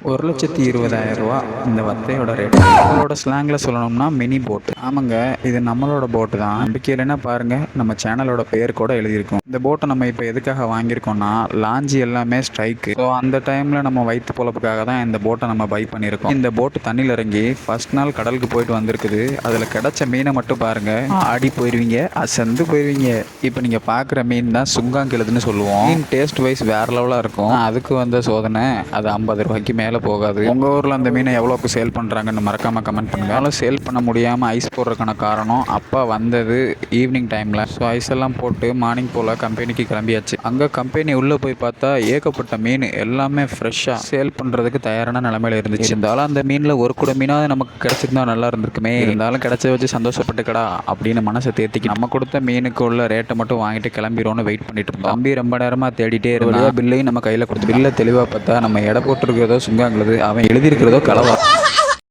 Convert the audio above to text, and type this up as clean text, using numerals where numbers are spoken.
1,20,000 இந்த வத்தையோட ரேட். நம்மளோட ஸ்லாங்கில் சொல்லணும்னா மினி போட். ஆமாங்க, இது நம்மளோட போட்டு தான். நம்பிக்கை இல்லைன்னா பாருங்க, நம்ம சேனலோட பேர் கூட எழுதியிருக்கும். இந்த போட்டை நம்ம இப்போ எதுக்காக வாங்கியிருக்கோம்னா, லாஞ்சி எல்லாமே ஸ்ட்ரைக்கு. ஸோ அந்த டைமில் நம்ம வயிற்று பொழப்புக்காக தான் இந்த போட்டை நம்ம பை பண்ணியிருக்கோம். இந்த போட்டு தண்ணியில் இறங்கி ஃபர்ஸ்ட் நாள் கடலுக்கு போயிட்டு வந்திருக்குது. அதில் கிடைச்ச மீனை மட்டும் பாருங்க, ஆடி போயிடுவீங்க, அசந்து போயிடுவீங்க. இப்போ நீங்கள் பார்க்குற மீன் தான் சுங்காங்கிழதுன்னு சொல்லுவோம். மீன் டேஸ்ட் வைஸ் வேற லெவலாக இருக்கும். அதுக்கு வந்த சோதனை அது 50 ரூபாய்க்கு மேலே போகாது. உங்கள் ஊரில் அந்த மீனை எவ்வளோக்கு சேல் பண்ணுறாங்கன்னு மறக்காமல் கமெண்ட் பண்ணுங்க. அதனால சேல் பண்ண முடியாமல் ஐஸ் போடுறதுக்கான காரணம் அப்பா வந்தது ஈவினிங் டைமில். ஸோ ஐஸ் எல்லாம் போட்டு மார்னிங் போல் கம்பெனிக்கு கிளம்பியாச்சு. அங்கே கம்பெனி உள்ளே போய் பார்த்தா ஏகப்பட்ட மீன் எல்லாமே ஃப்ரெஷ்ஷாக சேல் பண்ணுறதுக்கு தயாரான நிலைமையில இருந்துச்சு. இருந்தாலும் அந்த மீனில் ஒரு கூட மீனாவது நமக்கு கிடைச்சிருந்தா நல்லா இருந்திருக்குமே. இருந்தாலும் கிடைச்ச வச்சு சந்தோஷப்பட்டுக்கடா அப்படின்னு மனசை தேர்த்திக்கு நம்ம கொடுத்த மீனுக்கு உள்ள ரேட்டை மட்டும் வாங்கிட்டு கிளம்பிடும்னு வெயிட் பண்ணிட்டு இருந்தோம். தம்பி ரொம்ப நேரமாக தேடிட்டே இருந்தா பில்லையும் நம்ம கையில் கொடுத்து பில்லை தெளிவாக பார்த்தா நம்ம எடை போட்டிருக்கிறதோ சுங்காங்களது, அவன் எழுதியிருக்கிறதோ கலவா.